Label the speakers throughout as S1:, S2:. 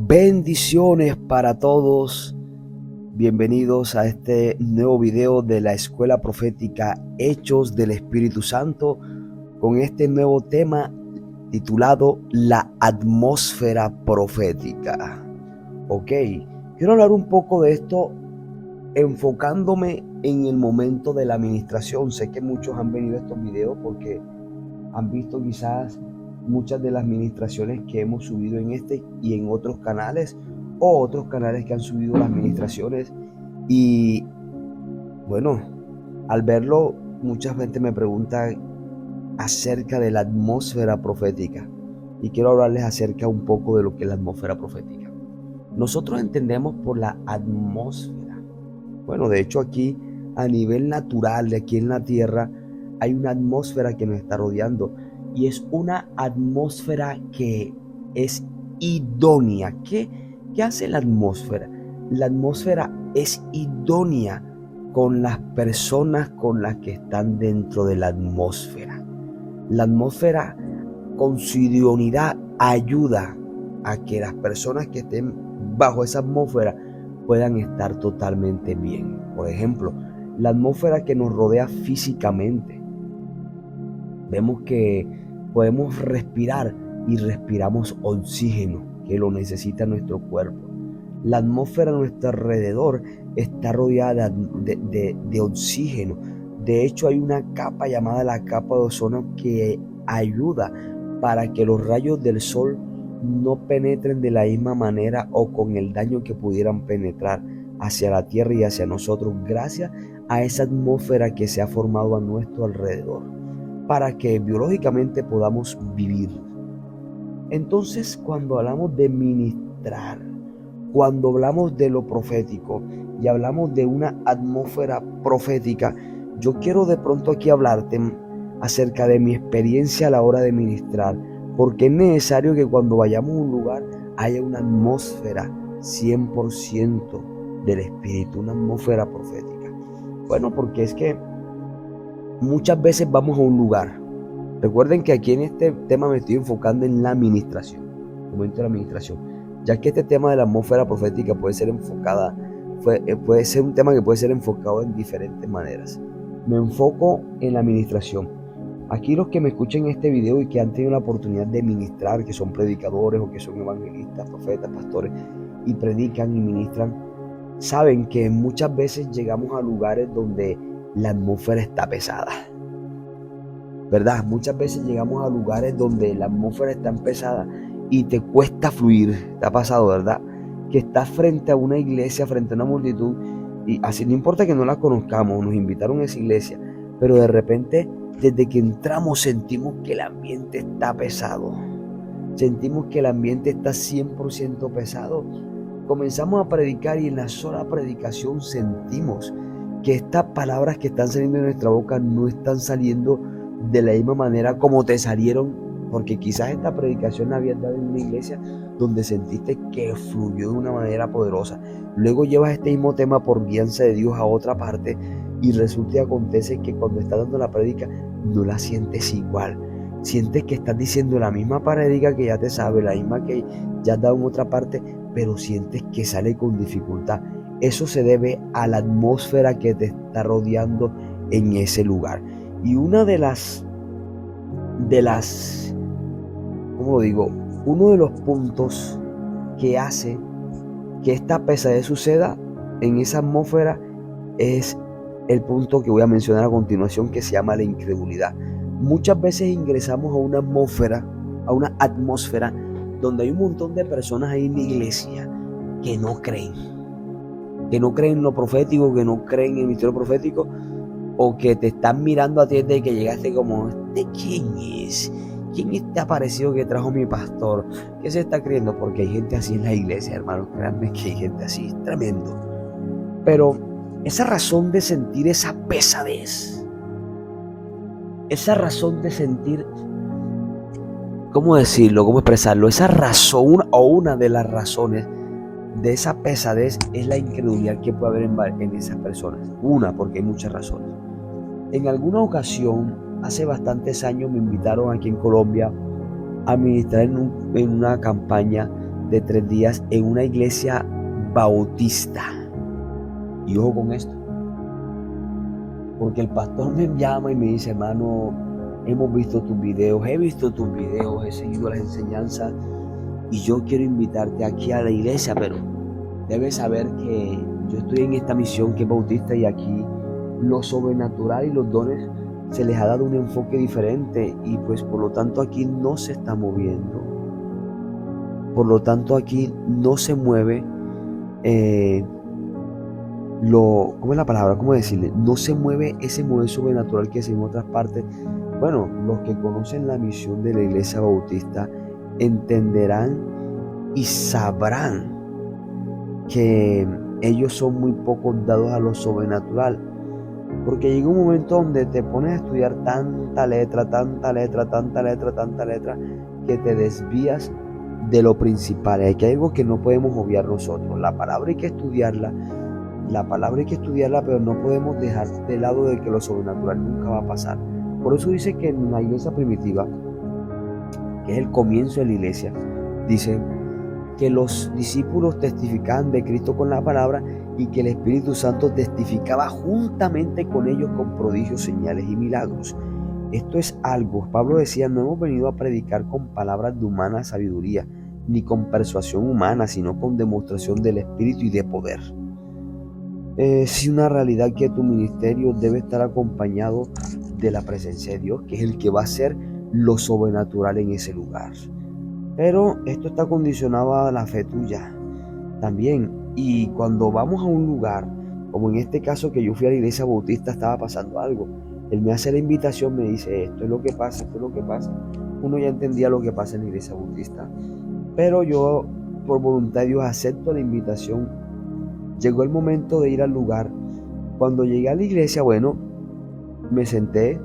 S1: Bendiciones para todos. Bienvenidos a este nuevo video de la Escuela Profética Hechos del Espíritu Santo, con este nuevo tema titulado La Atmósfera Profética. Ok, quiero hablar un poco de esto enfocándome en el momento de la administración. Sé que muchos han venido a estos videos porque han visto quizás muchas de las ministraciones que hemos subido en este y en otros canales, o otros canales que han subido las ministraciones, y bueno, al verlo mucha gente me pregunta acerca de la atmósfera profética, y quiero hablarles acerca un poco de lo que es la atmósfera profética. Nosotros entendemos por la atmósfera, bueno, de hecho aquí a nivel natural, de aquí en la tierra, hay una atmósfera que nos está rodeando, y es una atmósfera que es idónea. ¿Qué hace la atmósfera? La atmósfera es idónea con las personas con las que están dentro de la atmósfera. La atmósfera con su idoneidad ayuda a que las personas que estén bajo esa atmósfera puedan estar totalmente bien. Por ejemplo, la atmósfera que nos rodea físicamente. Vemos que podemos respirar y respiramos oxígeno, que lo necesita nuestro cuerpo. La atmósfera a nuestro alrededor está rodeada de oxígeno. De hecho, hay una capa llamada la capa de ozono que ayuda para que los rayos del sol no penetren de la misma manera o con el daño que pudieran penetrar hacia la tierra y hacia nosotros, gracias a esa atmósfera que se ha formado a nuestro alrededor, para que biológicamente podamos vivir. Entonces, cuando hablamos de ministrar, cuando hablamos de lo profético y hablamos de una atmósfera profética, yo quiero de pronto aquí hablarte acerca de mi experiencia a la hora de ministrar, porque es necesario que cuando vayamos a un lugar haya una atmósfera 100% del Espíritu, una atmósfera profética. Bueno, porque es que muchas veces vamos a un lugar. Recuerden que aquí en este tema me estoy enfocando en la administración, el momento de la administración, ya que este tema de la atmósfera profética puede ser un tema que puede ser enfocado en diferentes maneras. Me enfoco en la administración. Aquí los que me escuchen este video y que han tenido la oportunidad de ministrar, que son predicadores o que son evangelistas, profetas, pastores, y predican y ministran, saben que muchas veces llegamos a lugares donde la atmósfera está pesada, ¿verdad? Muchas veces llegamos a lugares donde la atmósfera está pesada y te cuesta fluir. Te ha pasado, ¿verdad? Que estás frente a una iglesia, frente a una multitud, y así no importa que no la conozcamos, nos invitaron a esa iglesia, pero de repente, desde que entramos, sentimos que el ambiente está pesado. Sentimos que el ambiente está 100% pesado. Comenzamos a predicar y en la sola predicación sentimos que estas palabras que están saliendo de nuestra boca no están saliendo de la misma manera como te salieron, porque quizás esta predicación la habías dado en una iglesia donde sentiste que fluyó de una manera poderosa. Luego llevas este mismo tema por guianza de Dios a otra parte y resulta y acontece que cuando estás dando la prédica no la sientes igual. Sientes que estás diciendo la misma prédica que ya te sabes, la misma que ya has dado en otra parte, pero sientes que sale con dificultad. Eso se debe a la atmósfera que te está rodeando en ese lugar. Y una de las, ¿cómo lo digo? Uno de los puntos que hace que esta pesadez suceda en esa atmósfera es el punto que voy a mencionar a continuación, que se llama la incredulidad. Muchas veces ingresamos a una atmósfera donde hay un montón de personas ahí en la iglesia que no creen en lo profético, que no creen en el misterio profético, o que te están mirando a ti desde que llegaste como, ¿de quién es? ¿Quién este aparecido que trajo mi pastor? ¿Qué se está creyendo? Porque hay gente así en la iglesia, hermanos, créanme que hay gente así, es tremendo. Pero esa razón de sentir esa pesadez, esa razón de sentir, ¿cómo decirlo? ¿Cómo expresarlo? Esa razón, o una de las razones de esa pesadez, es la incredulidad que puede haber en esas personas. Una, porque hay muchas razones. En alguna ocasión, hace bastantes años, me invitaron aquí en Colombia a ministrar en una campaña de 3 días en una iglesia bautista. Y ojo con esto, porque el pastor me llama y me dice: hermano, hemos visto tus videos, he seguido las enseñanzas y yo quiero invitarte aquí a la iglesia, pero debes saber que yo estoy en esta misión que es bautista, y aquí lo sobrenatural y los dones se les ha dado un enfoque diferente, y pues por lo tanto aquí no se está moviendo. Por lo tanto aquí no se mueve ¿cómo es la palabra? ¿Cómo decirle? No se mueve ese mover sobrenatural que es en otras partes. Bueno, los que conocen la misión de la iglesia bautista entenderán y sabrán que ellos son muy poco dados a lo sobrenatural, porque llega un momento donde te pones a estudiar tanta letra, que te desvías de lo principal. Hay algo que no podemos obviar nosotros: la palabra hay que estudiarla, pero no podemos dejar de lado de que lo sobrenatural nunca va a pasar. Por eso dice que en la iglesia primitiva, que es el comienzo de la iglesia, dice que los discípulos testificaban de Cristo con la palabra, y que el Espíritu Santo testificaba juntamente con ellos con prodigios, señales y milagros. Esto es algo, Pablo decía: no hemos venido a predicar con palabras de humana sabiduría, ni con persuasión humana, sino con demostración del Espíritu y de poder. Es una realidad que tu ministerio debe estar acompañado de la presencia de Dios, que es el que va a hacer lo sobrenatural en ese lugar. Pero esto está condicionado a la fe tuya también. Y cuando vamos a un lugar, como en este caso que yo fui a la iglesia bautista, estaba pasando algo. Él me hace la invitación, me dice: esto es lo que pasa, esto es lo que pasa. Uno ya entendía lo que pasa en la iglesia bautista, pero yo, por voluntad de Dios, acepto la invitación. Llegó el momento de ir al lugar. Cuando llegué a la iglesia, bueno, me senté,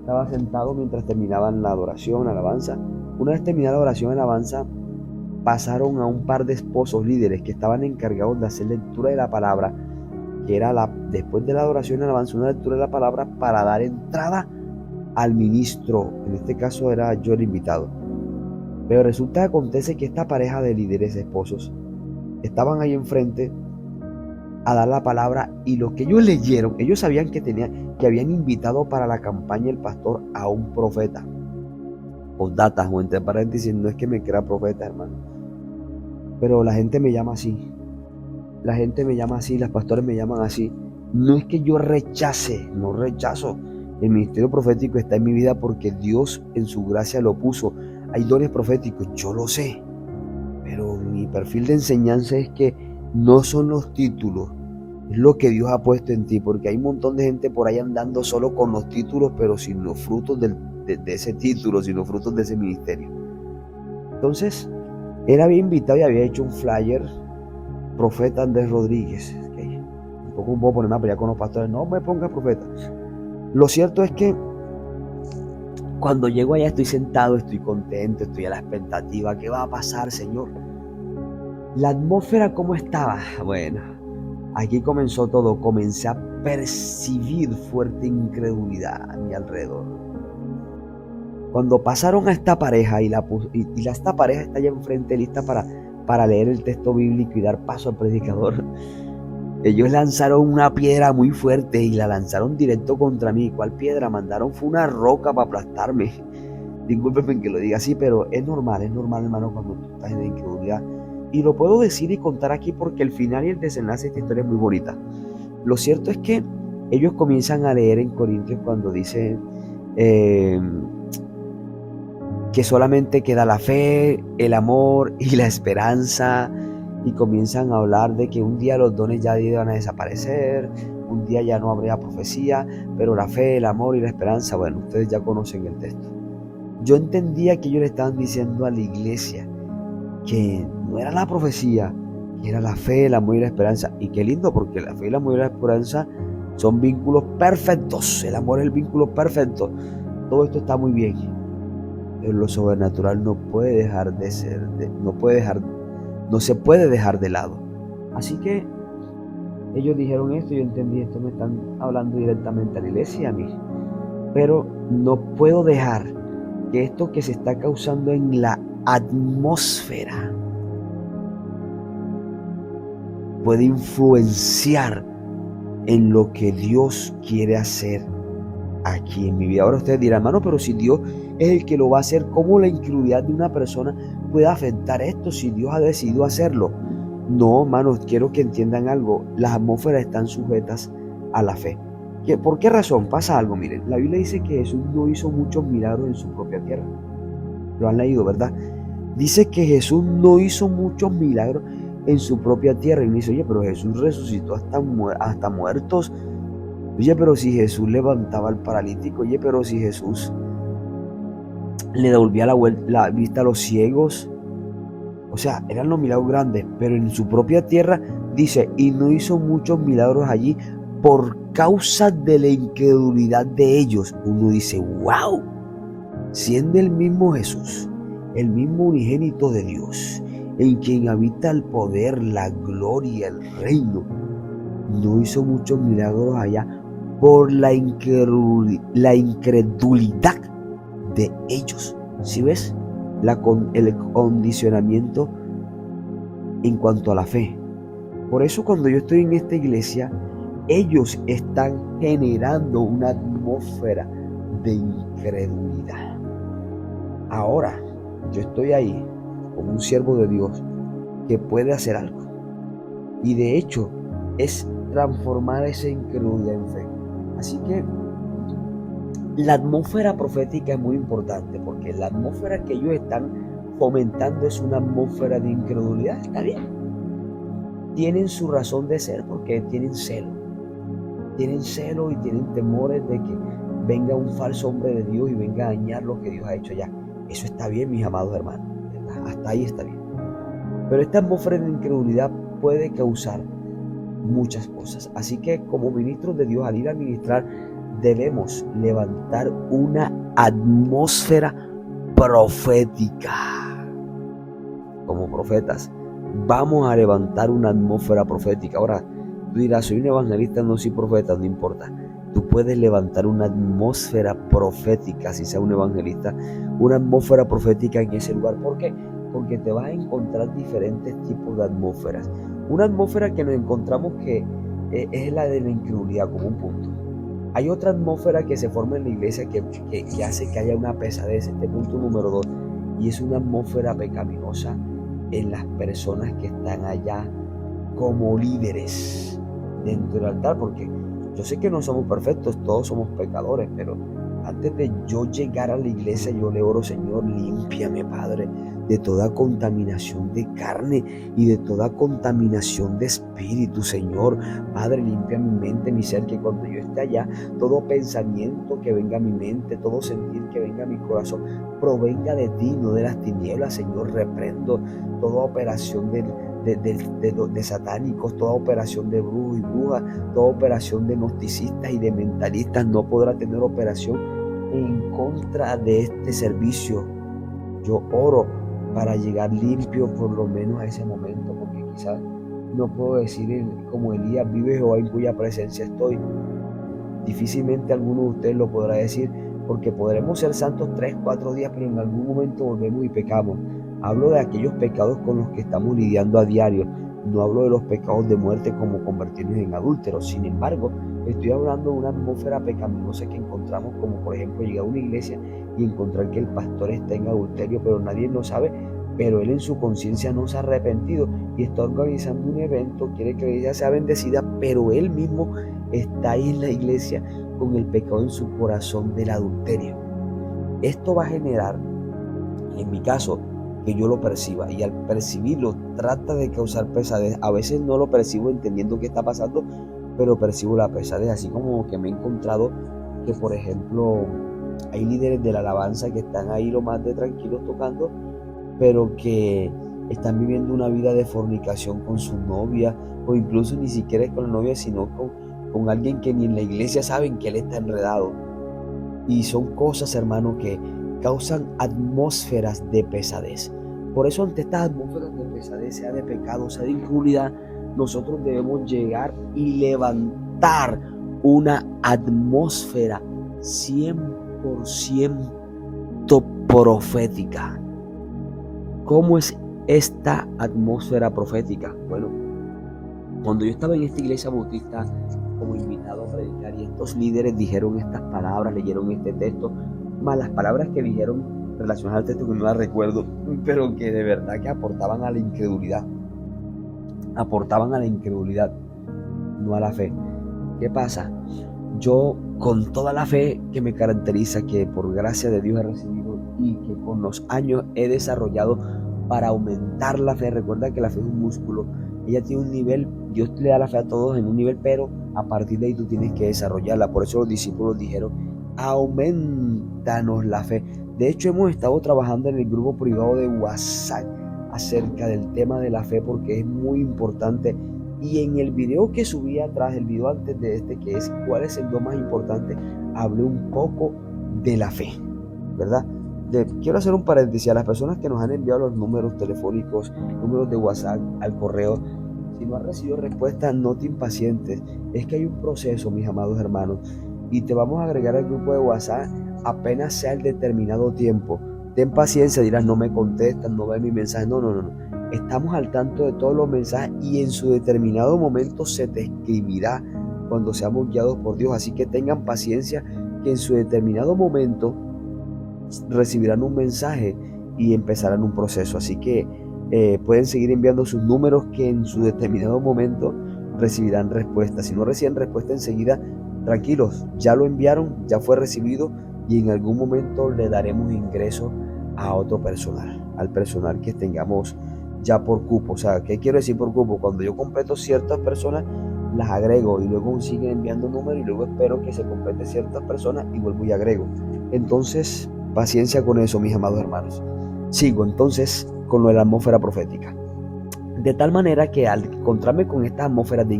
S1: estaba sentado mientras terminaban la adoración, alabanza. Una vez terminada la oración y alabanza, pasaron a un par de esposos líderes que estaban encargados de hacer lectura de la palabra, que era después de la adoración y alabanza, una lectura de la palabra para dar entrada al ministro. En este caso era yo el invitado. Pero resulta que acontece que esta pareja de líderes, esposos, estaban ahí enfrente a dar la palabra, y lo que ellos leyeron, ellos sabían que habían invitado para la campaña el pastor a un profeta. Postdata, o entre paréntesis, no es que me crea profeta, hermano, pero la gente me llama así. Las pastores me llaman así. No es que yo rechace, no rechazo. El ministerio profético está en mi vida porque Dios en su gracia lo puso. Hay dones proféticos, yo lo sé, pero mi perfil de enseñanza es que no son los títulos, es lo que Dios ha puesto en ti, porque hay un montón de gente por ahí andando solo con los títulos, pero sin los frutos de ese título, sin los frutos de ese ministerio. Entonces, él había invitado y había hecho un flyer: profeta Andrés Rodríguez. Okay. Un poco puedo ponerme a pelear con los pastores: no me pongas profeta. Lo cierto es que cuando llego allá estoy sentado, estoy contento, estoy a la expectativa. ¿Qué va a pasar, Señor? La atmósfera, ¿cómo estaba? Bueno, aquí comenzó todo. Comencé a percibir fuerte incredulidad a mi alrededor. Cuando pasaron a esta pareja esta pareja está allá enfrente lista para leer el texto bíblico y dar paso al predicador, ellos lanzaron una piedra muy fuerte y la lanzaron directo contra mí. ¿Cuál piedra? Mandaron fue una roca para aplastarme. Discúlpenme que lo diga así, pero es normal, hermano, cuando tú estás en la incredulidad. Y lo puedo decir y contar aquí porque el final y el desenlace de esta historia es muy bonita. Lo cierto es que ellos comienzan a leer en Corintios cuando dice que solamente queda la fe, el amor y la esperanza, y comienzan a hablar de que un día los dones ya iban a desaparecer, un día ya no habría profecía, pero la fe, el amor y la esperanza, bueno, ustedes ya conocen el texto. Yo entendía que ellos le estaban diciendo a la iglesia que no era la profecía, que era la fe, el amor y la esperanza. Y qué lindo, porque la fe, el amor y la esperanza son vínculos perfectos. El amor es el vínculo perfecto. Todo esto está muy bien, pero lo sobrenatural no puede dejar de ser, no se puede dejar de lado. Así que ellos dijeron esto, yo entendí esto, me están hablando directamente a la iglesia y a mí. Pero no puedo dejar que esto que se está causando en la atmósfera puede influenciar en lo que Dios quiere hacer aquí en mi vida. Ahora ustedes dirán, hermano, pero si Dios es el que lo va a hacer, ¿cómo la incredulidad de una persona puede afectar esto si Dios ha decidido hacerlo? No, hermanos, quiero que entiendan algo. Las atmósferas están sujetas a la fe. ¿Por qué razón? Pasa algo, miren. La Biblia dice que Jesús no hizo muchos milagros en su propia tierra. Lo han leído, ¿verdad? Dice que Jesús no hizo muchos milagros en su propia tierra. Y me dice, oye, pero Jesús resucitó hasta muertos. Oye, pero si Jesús levantaba al paralítico. Oye, pero si Jesús le devolvía la vista a los ciegos. O sea, eran los milagros grandes, pero en su propia tierra dice, y no hizo muchos milagros allí por causa de la incredulidad de ellos. Uno dice, wow, siendo el mismo Jesús, el mismo unigénito de Dios, en quien habita el poder, la gloria, el reino, no hizo muchos milagros allá por la incredulidad de ellos. ¿Sí ves? El condicionamiento en cuanto a la fe. Por eso cuando yo estoy en esta iglesia, ellos están generando una atmósfera de incredulidad. Ahora, yo estoy ahí como un siervo de Dios que puede hacer algo. Y de hecho, es transformar esa incredulidad en fe. Así que la atmósfera profética es muy importante porque la atmósfera que ellos están fomentando es una atmósfera de incredulidad. Está bien. Tienen su razón de ser porque tienen celo. Tienen celo y tienen temores de que venga un falso hombre de Dios y venga a dañar lo que Dios ha hecho ya. Eso está bien, mis amados hermanos. Hasta ahí está bien. Pero esta atmósfera de incredulidad puede causar muchas cosas. Así que como ministros de Dios, al ir a ministrar, debemos levantar una atmósfera profética. Como profetas, vamos a levantar una atmósfera profética. Ahora, tú dirás, soy un evangelista, no soy profeta, no importa. Tú puedes levantar una atmósfera profética, si sea un evangelista, una atmósfera profética en ese lugar. ¿Por qué? Porque te vas a encontrar diferentes tipos de atmósferas. Una atmósfera que nos encontramos que es la de la incredulidad como un punto. Hay otra atmósfera que se forma en la iglesia que hace que haya una pesadez, este punto número 2, y es una atmósfera pecaminosa en las personas que están allá como líderes dentro del altar, porque yo sé que no somos perfectos, todos somos pecadores, pero antes de yo llegar a la iglesia, yo le oro, Señor, límpiame, Padre, de toda contaminación de carne y de toda contaminación de espíritu, Señor. Padre, limpia mi mente, mi ser, que cuando yo esté allá, todo pensamiento que venga a mi mente, todo sentir que venga a mi corazón, provenga de ti, no de las tinieblas, Señor. Reprendo toda operación de satánicos, toda operación de brujos y brujas, toda operación de gnosticistas y de mentalistas no podrá tener operación en contra de este servicio. Yo oro para llegar limpio por lo menos a ese momento, porque quizás no puedo decir como Elías, vive Jehová en cuya presencia estoy. Difícilmente alguno de ustedes lo podrá decir, porque podremos ser santos 3-4 días, pero en algún momento volvemos y pecamos. Hablo de aquellos pecados con los que estamos lidiando a diario. No hablo de los pecados de muerte como convertirnos en adúlteros. Sin embargo, estoy hablando de una atmósfera pecaminosa que encontramos, como por ejemplo llegar a una iglesia y encontrar que el pastor está en adulterio, pero nadie lo sabe, pero él en su conciencia no se ha arrepentido y está organizando un evento, quiere que la iglesia sea bendecida, pero él mismo está ahí en la iglesia con el pecado en su corazón del adulterio. Esto va a generar, en mi caso, que yo lo perciba, y al percibirlo trata de causar pesadez. A veces no lo percibo entendiendo qué está pasando, pero percibo la pesadez, así como que me he encontrado que, por ejemplo, hay líderes de la alabanza que están ahí lo más de tranquilos tocando, pero que están viviendo una vida de fornicación con su novia, o incluso ni siquiera es con la novia, sino con alguien que ni en la iglesia saben que él está enredado. Y son cosas, hermano, que causan atmósferas de pesadez. Por eso, ante estas atmósferas de pesadez, sea de pecado, sea de incredulidad, nosotros debemos llegar y levantar una atmósfera 100% profética. ¿Cómo es esta atmósfera profética? Bueno, Cuando yo estaba en esta iglesia bautista como invitado a predicar y estos líderes dijeron estas palabras, leyeron este texto, más las palabras que dijeron relacionadas al texto que no las recuerdo, pero que de verdad que aportaban a la incredulidad, no a la fe. ¿Qué pasa? Yo, con toda la fe que me caracteriza, que por gracia de Dios he recibido y que con los años he desarrollado para aumentar la fe. Recuerda que la fe es un músculo. Ella tiene un nivel, Dios le da la fe a todos en un nivel, pero a partir de ahí tú tienes que desarrollarla. Por eso los discípulos dijeron, aumentanos la fe. De hecho, hemos estado trabajando en el grupo privado de WhatsApp acerca del tema de la fe, porque es muy importante. Y en el video que subí atrás, el video antes de este, que es ¿cuál es el don más importante?, hablé un poco de la fe, ¿verdad? Quiero hacer un paréntesis a las personas que nos han enviado los números telefónicos, números de WhatsApp al correo. Si no has recibido respuesta, no te impacientes. Es que hay un proceso, mis amados hermanos, y te vamos a agregar al grupo de WhatsApp apenas sea el determinado tiempo. Ten paciencia, dirás, no me contestan, no ven mi mensaje. No. Estamos al tanto de todos los mensajes y en su determinado momento se te escribirá cuando seamos guiados por Dios. Así que tengan paciencia, que en su determinado momento recibirán un mensaje y empezarán un proceso. Así que pueden seguir enviando sus números, que en su determinado momento recibirán respuesta. Si no reciben respuesta enseguida, tranquilos, ya lo enviaron, ya fue recibido y en algún momento le daremos ingreso a otro personal, al personal que tengamos ya por cupo. O sea, ¿qué quiero decir por cupo? Cuando yo completo ciertas personas, las agrego y luego siguen enviando números y luego espero que se complete ciertas personas y vuelvo y agrego. Entonces, paciencia con eso, mis amados hermanos. Sigo entonces con lo de la atmósfera profética. De tal manera que al encontrarme con estas atmósferas de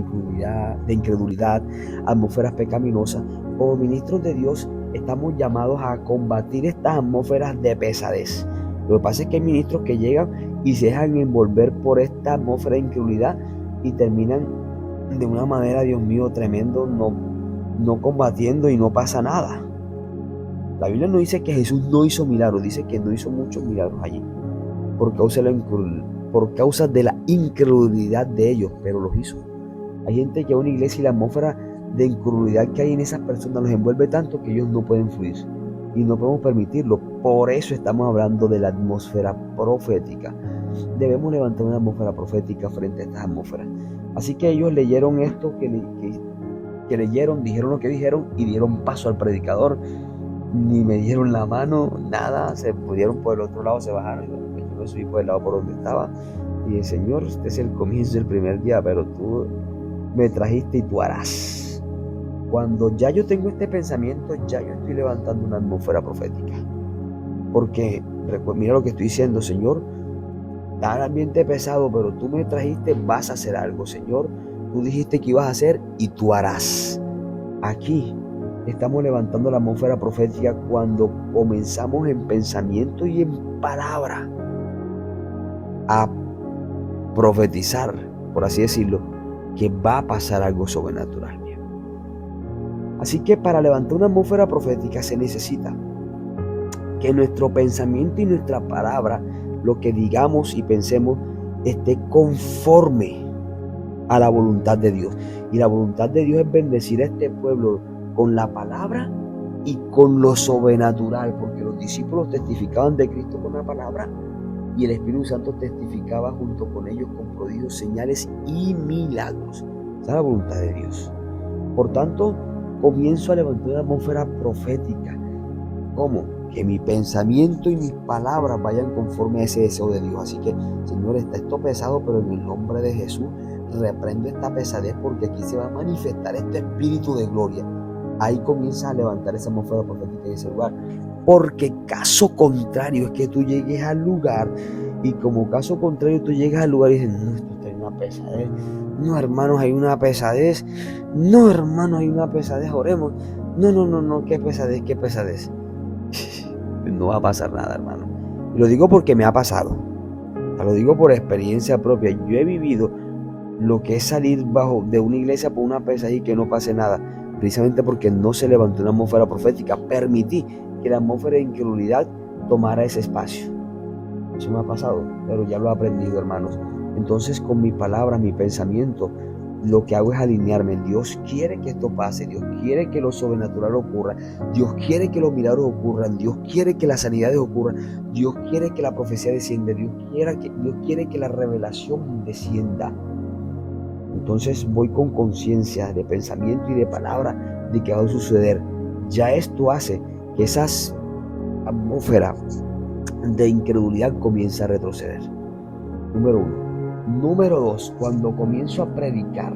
S1: incredulidad, atmósferas pecaminosas, como ministros de Dios estamos llamados a combatir estas atmósferas de pesadez. Lo que pasa es que hay ministros que llegan y se dejan envolver por esta atmósfera de incredulidad y terminan de una manera, Dios mío, tremendo, no combatiendo y no pasa nada. La Biblia no dice que Jesús no hizo milagros, dice que no hizo muchos milagros allí por causa de la incredulidad de ellos, pero los hizo. Hay gente que va a una iglesia y la atmósfera de incredulidad que hay en esas personas los envuelve tanto que ellos no pueden fluir y no podemos permitirlo. Por eso estamos hablando de la atmósfera profética. Debemos levantar una atmósfera profética frente a estas atmósferas. Así que ellos leyeron esto que leyeron, dijeron lo que dijeron y dieron paso al predicador. Ni me dieron la mano, nada, se pudieron por el otro lado, se bajaron. Yo me subí por el lado por donde estaba y dije, Señor, este es el comienzo del primer día, pero tú me trajiste y tú harás. Cuando ya yo tengo este pensamiento, ya yo estoy levantando una atmósfera profética. Porque, mira lo que estoy diciendo, Señor, está el ambiente pesado, pero tú me trajiste, vas a hacer algo, Señor. Tú dijiste que ibas a hacer y tú harás. Aquí estamos levantando la atmósfera profética cuando comenzamos en pensamiento y en palabra a profetizar, por así decirlo, que va a pasar algo sobrenatural. Así que para levantar una atmósfera profética se necesita que nuestro pensamiento y nuestra palabra, lo que digamos y pensemos, esté conforme a la voluntad de Dios. Y la voluntad de Dios es bendecir a este pueblo con la palabra y con lo sobrenatural, porque los discípulos testificaban de Cristo con la palabra y el Espíritu Santo testificaba junto con ellos con prodigios, señales y milagros. Esa es la voluntad de Dios. Por tanto, comienzo a levantar una atmósfera profética. ¿Cómo? Que mi pensamiento y mis palabras vayan conforme a ese deseo de Dios. Así que, Señor, está esto pesado, pero en el nombre de Jesús reprendo esta pesadez, porque aquí se va a manifestar este espíritu de gloria. Ahí comienza a levantar esa atmósfera profética en ese lugar. Porque caso contrario es que tú llegues al lugar y como caso contrario tú llegas al lugar y dices, no, esto está una pesadez. No, hermanos, hay una pesadez. No, hermanos, hay una pesadez, oremos. No, qué pesadez. No va a pasar nada, hermano. Y lo digo porque me ha pasado. Lo digo por experiencia propia. Yo he vivido lo que es salir bajo de una iglesia por una pesadez y que no pase nada. Precisamente porque no se levantó una atmósfera profética. Permití que la atmósfera de incredulidad tomara ese espacio. Eso me ha pasado, pero ya lo he aprendido, hermanos. Entonces, con mi palabra, mi pensamiento, lo que hago es alinearme. Dios quiere que esto pase, Dios quiere que lo sobrenatural ocurra, Dios quiere que los milagros ocurran, Dios quiere que las sanidades ocurran, Dios quiere que la profecía descienda, Dios quiere que la revelación descienda. Entonces voy con conciencia de pensamiento y de palabra de que va a suceder. Ya esto hace que esas atmósfera de incredulidad comienza a retroceder. Número 1. Número 2, cuando comienzo a predicar,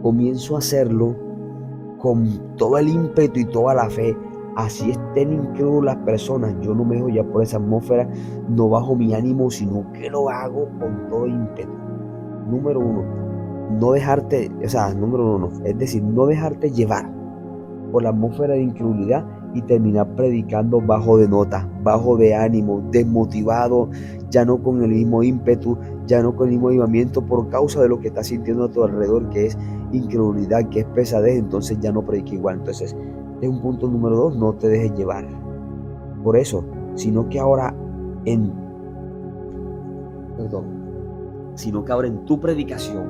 S1: comienzo a hacerlo con todo el ímpetu y toda la fe. Así estén incrédulas las personas, yo no me dejo ya por esa atmósfera, no bajo mi ánimo, sino que lo hago con todo ímpetu. Número 1, no dejarte llevar por la atmósfera de incredulidad y terminar predicando bajo de nota, bajo de ánimo, desmotivado, ya no con el mismo ímpetu, ya no con el mismo avivamiento por causa de lo que estás sintiendo a tu alrededor, que es incredulidad, que es pesadez. Entonces ya no prediques igual. Entonces es un punto número 2, no te dejes llevar por eso, sino que ahora en tu predicación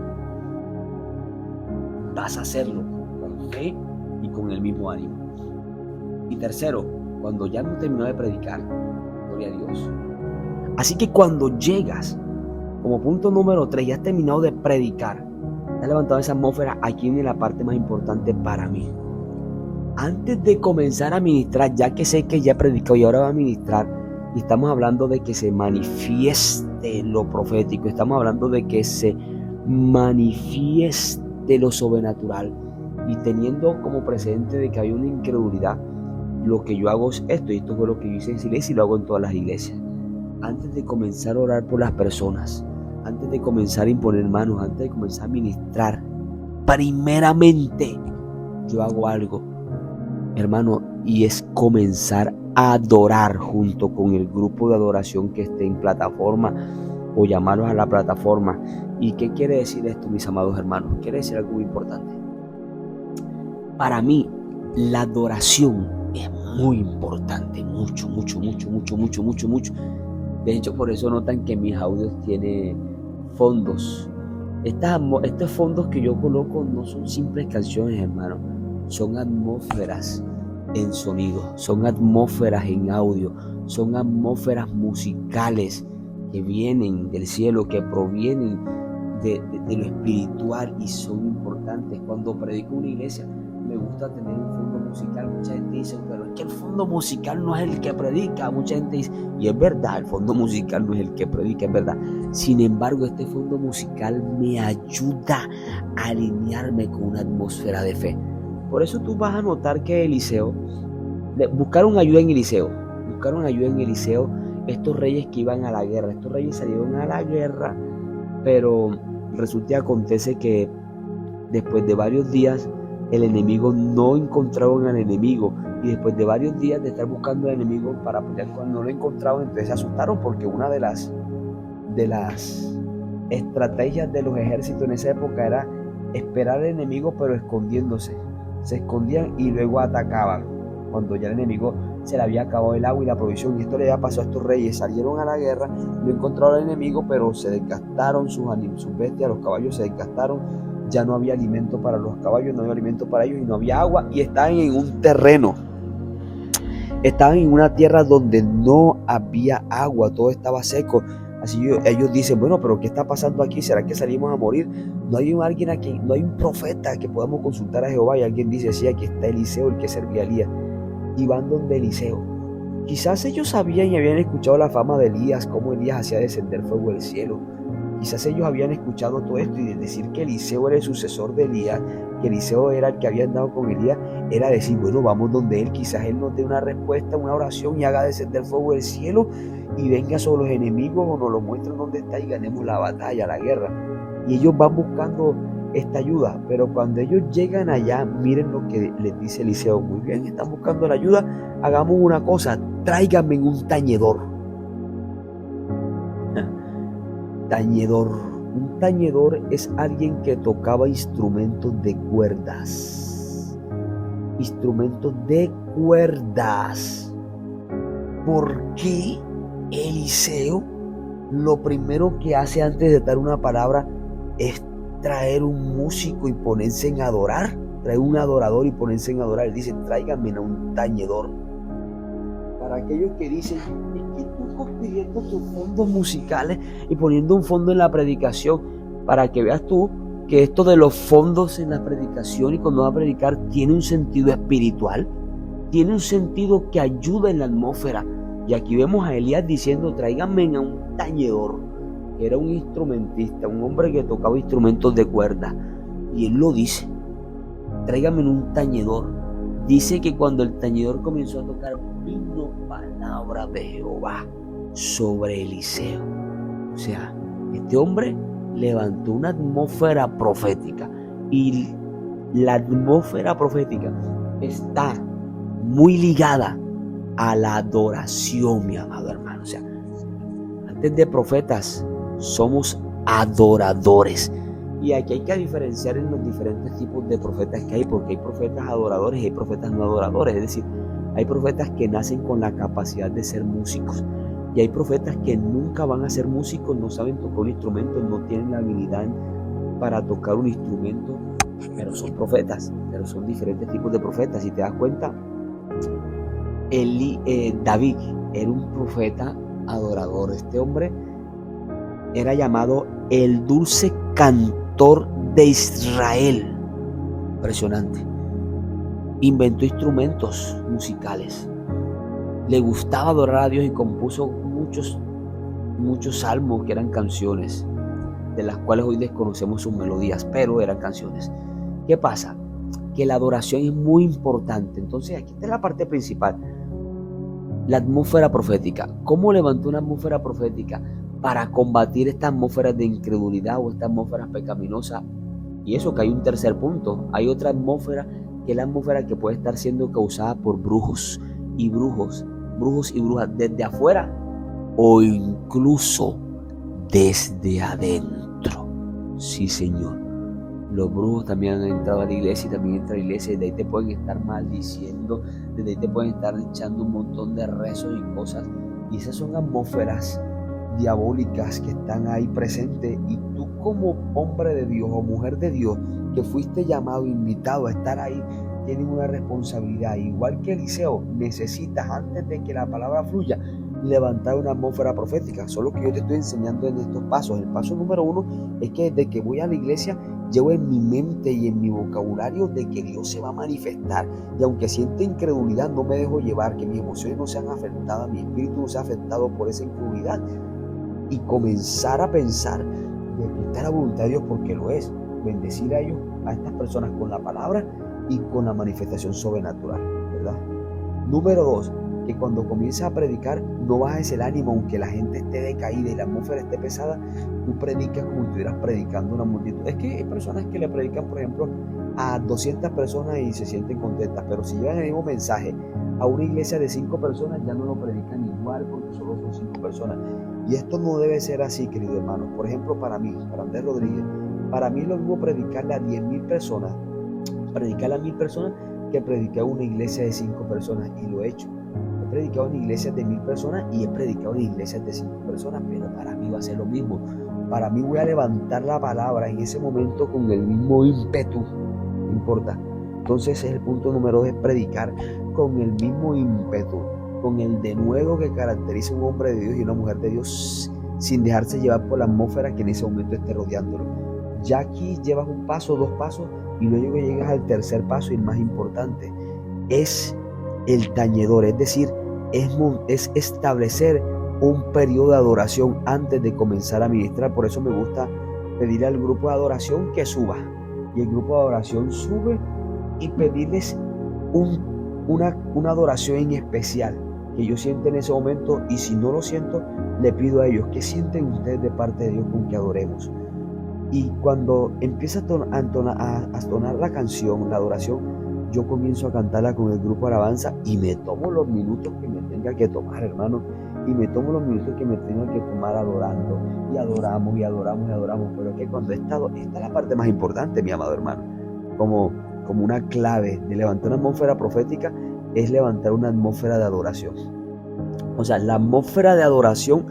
S1: vas a hacerlo con fe y con el mismo ánimo. Y tercero, cuando ya no terminó de predicar, gloria a Dios. Así que cuando llegas, como punto número 3, ya has terminado de predicar, has levantado esa atmósfera, aquí viene la parte más importante para mí. Antes de comenzar a ministrar, ya que sé que ya he predicado y ahora va a ministrar, y estamos hablando de que se manifieste lo profético, estamos hablando de que se manifieste lo sobrenatural, y teniendo como precedente de que hay una incredulidad, lo que yo hago es esto, y esto fue lo que yo hice en Silesia y lo hago en todas las iglesias. Antes de comenzar a orar por las personas, antes de comenzar a imponer manos, antes de comenzar a ministrar, primeramente yo hago algo, hermano, y es comenzar a adorar junto con el grupo de adoración que esté en plataforma o llamarlos a la plataforma. ¿Y qué quiere decir esto, mis amados hermanos? Quiere decir algo muy importante. Para mí, la adoración es muy importante, mucho. De hecho, por eso notan que mis audios tienen fondos. Estos fondos que yo coloco no son simples canciones, hermano. Son atmósferas en sonido, son atmósferas en audio, son atmósferas musicales que vienen del cielo, que provienen de lo espiritual y son importantes. Cuando predico en una iglesia, me gusta tener un fondo musical. Mucha gente dice, pero es que el fondo musical no es el que predica. Mucha gente dice, y es verdad, el fondo musical no es el que predica, es verdad. Sin embargo, este fondo musical me ayuda a alinearme con una atmósfera de fe. Por eso tú vas a notar que Eliseo, buscaron ayuda en Eliseo, estos reyes que iban a la guerra. Estos reyes salieron a la guerra, pero resulta y acontece que después de varios días el enemigo no encontraron al enemigo, y después de varios días de estar buscando al enemigo para pelear con él, no lo encontraron. Entonces se asustaron, porque una de las estrategias de los ejércitos en esa época era esperar al enemigo pero escondiéndose. Se escondían y luego atacaban cuando ya el enemigo se le había acabado el agua y la provisión. Y esto le había pasado a estos reyes. Salieron a la guerra, no encontraron al enemigo, pero se desgastaron sus bestias, los caballos se desgastaron. Ya no había alimento para los caballos, no había alimento para ellos y no había agua. Y estaban en un terreno, estaban en una tierra donde no había agua, todo estaba seco. Así ellos dicen, bueno, pero ¿qué está pasando aquí? ¿Será que salimos a morir? No hay un profeta que podamos consultar a Jehová. Y alguien dice, sí, aquí está Eliseo, el que servía a Elías. Y van donde Eliseo. Quizás ellos sabían y habían escuchado la fama de Elías, cómo Elías hacía descender fuego del cielo. Quizás ellos habían escuchado todo esto, y de decir que Eliseo era el sucesor de Elías, que Eliseo era el que había andado con Elías, era decir, bueno, vamos donde él, quizás él nos dé una respuesta, una oración, y haga descender fuego del cielo y venga sobre los enemigos, o nos lo muestren dónde está y ganemos la batalla, la guerra. Y ellos van buscando esta ayuda, pero cuando ellos llegan allá, miren lo que les dice Eliseo. Muy bien, están buscando la ayuda, hagamos una cosa, tráiganme un tañedor. Un tañedor es alguien que tocaba instrumentos de cuerdas. ¿Por qué Eliseo lo primero que hace antes de dar una palabra es traer un músico y ponerse en adorar, traer un adorador y ponerse en adorar. Él dice, tráiganme a un tañedor. Para aquellos que dicen, es que tú estás pidiendo tus fondos musicales y poniendo un fondo en la predicación, para que veas tú que esto de los fondos en la predicación y cuando va a predicar tiene un sentido espiritual, tiene un sentido que ayuda en la atmósfera. Y aquí vemos a Elías diciendo, tráiganme a un tañedor, que era un instrumentista, un hombre que tocaba instrumentos de cuerda. Y él lo dice, tráiganme un tañedor. Dice que cuando el tañedor comenzó a tocar, vino palabra de Jehová sobre Eliseo. O sea, este hombre levantó una atmósfera profética. Y la atmósfera profética está muy ligada a la adoración, mi amado hermano. O sea, antes de profetas, somos adoradores. Y aquí hay que diferenciar en los diferentes tipos de profetas que hay, porque hay profetas adoradores y hay profetas no adoradores. Es decir, hay profetas que nacen con la capacidad de ser músicos. Y hay profetas que nunca van a ser músicos, no saben tocar un instrumento, no tienen la habilidad para tocar un instrumento, pero son profetas, pero son diferentes tipos de profetas. Si te das cuenta, David era un profeta adorador. Este hombre era llamado el dulce cantor de Israel. Impresionante. Inventó instrumentos musicales. Le gustaba adorar a Dios y compuso muchos salmos que eran canciones, de las cuales hoy desconocemos sus melodías, pero eran canciones. ¿Qué pasa? Que la adoración es muy importante. Entonces aquí está la parte principal. La atmósfera profética. ¿Cómo levantó una atmósfera profética para combatir esta atmósfera de incredulidad o esta atmósfera pecaminosa? Y eso que hay un tercer punto. Hay otra atmósfera, que es la atmósfera que puede estar siendo causada por brujos y brujas desde afuera o incluso desde adentro. Sí, Señor. Los brujos también han entrado a la iglesia y también entra a la iglesia. Desde ahí te pueden estar maldiciendo, desde ahí te pueden estar echando un montón de rezos y cosas. Y esas son atmósferas diabólicas que están ahí presentes. Y tú, como hombre de Dios o mujer de Dios, que fuiste llamado, invitado a estar ahí, tienes una responsabilidad. Igual que Eliseo, necesitas, antes de que la palabra fluya, levantar una atmósfera profética. Solo que yo te estoy enseñando en estos pasos. El paso número 1 es que desde que voy a la iglesia, llevo en mi mente y en mi vocabulario de que Dios se va a manifestar. Y aunque siente incredulidad, no me dejo llevar, que mis emociones no sean afectadas, mi espíritu no sea afectado por esa incredulidad. Y comenzar a pensar de que está la voluntad de Dios, porque lo es. Bendecir a ellos, a estas personas, con la palabra y con la manifestación sobrenatural, ¿verdad? Número 2, que cuando comienzas a predicar, no bajes el ánimo, aunque la gente esté decaída y la atmósfera esté pesada. Tú predicas como si estuvieras predicando a una multitud. Es que hay personas que le predican, por ejemplo, a 200 personas y se sienten contentas, pero si llevan el mismo mensaje a una iglesia de 5 personas, ya no lo predican igual, porque solo son 5 personas. Y esto no debe ser así, querido hermano. Por ejemplo, para mí, para Andrés Rodríguez, para mí es lo mismo predicarle a 10,000 personas, predicarle a 1,000 personas, que predicar a una iglesia de 5 personas. Y lo he hecho. He predicado en iglesias de 1,000 personas y he predicado en iglesias de 5 personas, pero para mí va a ser lo mismo. Para mí voy a levantar la palabra en ese momento con el mismo ímpetu, no importa. Entonces ese es el punto número 2, es predicar con el mismo ímpetu, con el denuedo que caracteriza a un hombre de Dios y una mujer de Dios, sin dejarse llevar por la atmósfera que en ese momento esté rodeándolo. Ya aquí llevas un paso, 2 pasos, y luego llegas al tercer paso, y el más importante es el tañedor, es decir, es establecer un periodo de adoración antes de comenzar a ministrar. Por eso me gusta pedirle al grupo de adoración que suba, y el grupo de adoración sube, y pedirles una adoración en especial que yo sienta en ese momento. Y si no lo siento, le pido a ellos: ¿qué sienten ustedes de parte de Dios con que adoremos? Y cuando empieza a entonar la canción, la adoración, yo comienzo a cantarla con el grupo de alabanza, y me tomo los minutos que me tenga que tomar, hermano. Y me tomo los minutos que me tenga que tomar adorando. Y adoramos, y adoramos, y adoramos. Pero es que cuando esta es la parte más importante, mi amado hermano. Como una clave de levantar una atmósfera profética, es levantar una atmósfera de adoración. O sea, la atmósfera de adoración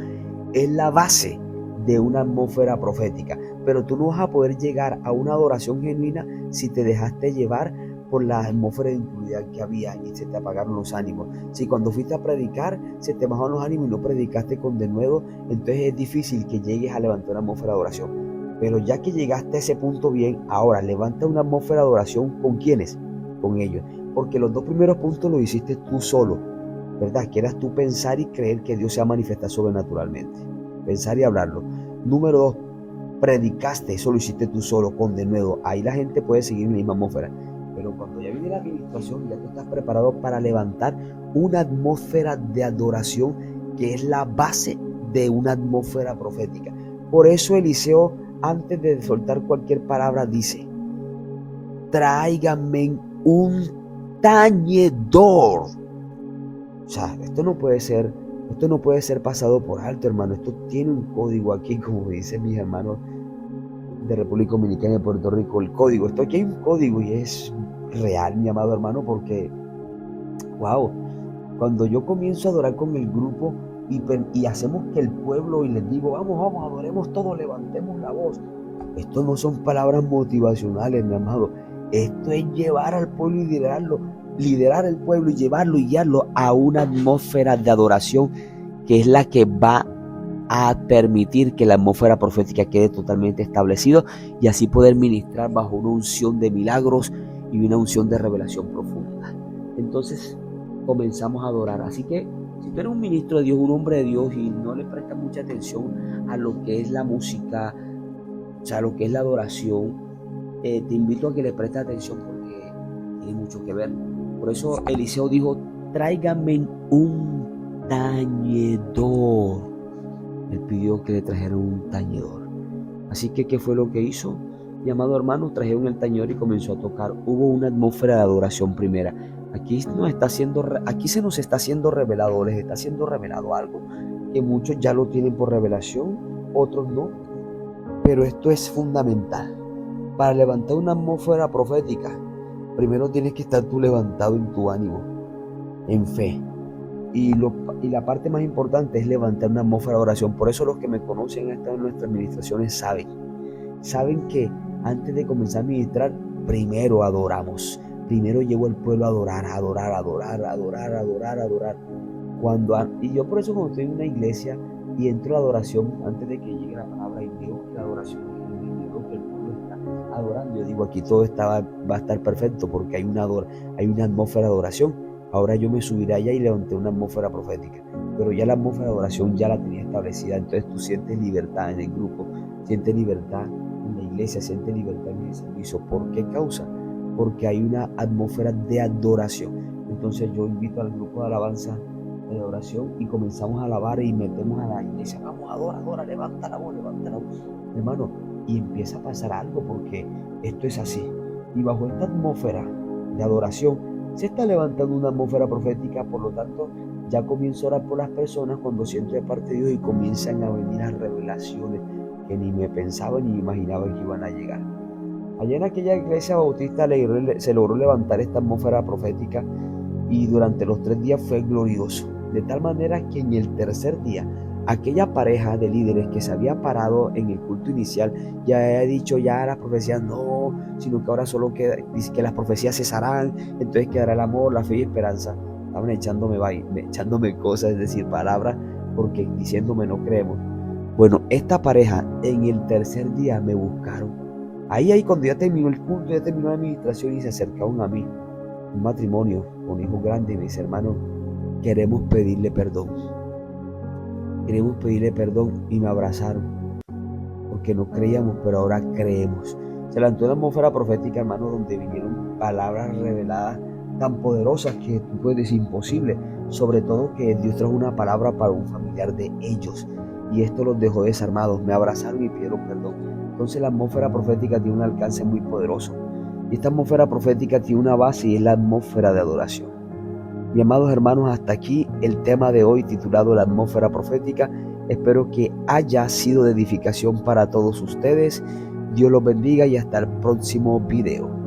S1: es la base de una atmósfera profética. pero tú no vas a poder llegar a una adoración genuina si te dejaste llevar por la atmósfera de incredulidad que había y se te apagaron los ánimos. Si cuando fuiste a predicar se te bajaron los ánimos y no predicaste con denuedo, entonces es difícil que llegues a levantar una atmósfera de adoración. Pero ya que llegaste a ese punto bien, ahora levanta una atmósfera de adoración. ¿Con quiénes? Con ellos. Porque los dos primeros puntos los hiciste tú solo, ¿verdad? Que eras tú pensar y creer que Dios se va a manifestar sobrenaturalmente. Pensar y hablarlo. Número 2, predicaste, eso lo hiciste tú solo, con denuedo. Ahí la gente puede seguir en la misma atmósfera. Pero cuando ya viene la administración, ya tú estás preparado para levantar una atmósfera de adoración que es la base de una atmósfera profética. Por eso Eliseo, antes de soltar cualquier palabra, dice: tráiganme un tañedor. O sea, esto no puede ser pasado por alto, hermano. Esto tiene un código aquí, como dicen mis hermanos de República Dominicana y de Puerto Rico. El código, esto aquí hay un código y es real, mi amado hermano, porque wow, cuando yo comienzo a adorar con el grupo y hacemos que el pueblo, y les digo, vamos, adoremos todos, levantemos la voz. Esto no son palabras motivacionales, mi amado. Esto es llevar al pueblo y liderar el pueblo y llevarlo y guiarlo a una atmósfera de adoración que es la que va a permitir que la atmósfera profética quede totalmente establecida y así poder ministrar bajo una unción de milagros y una unción de revelación profunda. Entonces comenzamos a adorar. Así que si tú eres un ministro de Dios, un hombre de Dios, y no le prestas mucha atención a lo que es la música, o sea, lo que es la adoración, te invito a que le prestes atención porque tiene mucho que ver. Por eso Eliseo dijo: tráiganme un tañedor. Él pidió que le trajeran un tañedor. Así que, ¿qué fue lo que hizo? Mi amado hermano, trajeron el tañedor y comenzó a tocar. Hubo una atmósfera de adoración primera. Aquí se nos está siendo revelado, les está siendo revelado algo que muchos ya lo tienen por revelación, otros no. Pero esto es fundamental. Para levantar una atmósfera profética, primero tienes que estar tú levantado en tu ánimo, en fe. Y la parte más importante es levantar una atmósfera de oración. Por eso los que me conocen en nuestras administraciones saben que antes de comenzar a ministrar, primero adoramos. Primero llevo al pueblo a adorar. Y yo por eso cuando estoy en una iglesia y entro a la adoración, antes de que llegue la palabra y veo que la adoración es genuina, veo que el pueblo está adorando, yo digo, aquí todo va a estar perfecto porque hay una atmósfera de adoración. Ahora yo me subiré allá y levanté una atmósfera profética. Pero ya la atmósfera de adoración ya la tenía establecida. Entonces tú sientes libertad en el grupo, sientes libertad en la iglesia, sientes libertad en el servicio. ¿Por qué causa? Porque hay una atmósfera de adoración. Entonces yo invito al grupo de alabanza de adoración y comenzamos a alabar y metemos a la iglesia. Vamos, adora, levanta la voz. Hermano, y empieza a pasar algo porque esto es así. Y bajo esta atmósfera de adoración se está levantando una atmósfera profética. Por lo tanto, ya comienzo a orar por las personas cuando siento de parte de Dios y comienzan a venir las revelaciones que ni me pensaba ni imaginaba que iban a llegar. Allá en aquella iglesia bautista se logró levantar esta atmósfera profética y durante los 3 días fue glorioso. De tal manera que en el tercer día, aquella pareja de líderes que se había parado en el culto inicial ya había dicho ya las profecías no, sino que ahora solo dice que las profecías cesarán, entonces quedará el amor, la fe y esperanza. Estaban echándome cosas, es decir, palabras, porque diciéndome no creemos. Bueno, esta pareja en el tercer día me buscaron. Ahí cuando ya terminó el culto, ya terminó la administración y se acercaron a mí. Un matrimonio con hijos grandes y me dice: hermano, queremos pedirle perdón. Y me abrazaron porque no creíamos, pero ahora creemos. Se levantó una atmósfera profética, hermano, donde vinieron palabras reveladas tan poderosas que tú puedes decir imposible. Sobre todo que Dios trajo una palabra para un familiar de ellos y esto los dejó desarmados. Me abrazaron y pidieron perdón. Entonces la atmósfera profética tiene un alcance muy poderoso y esta atmósfera profética tiene una base y es la atmósfera de adoración. Mis amados hermanos, hasta aquí el tema de hoy titulado La atmósfera profética. Espero que haya sido de edificación para todos ustedes. Dios los bendiga y hasta el próximo video.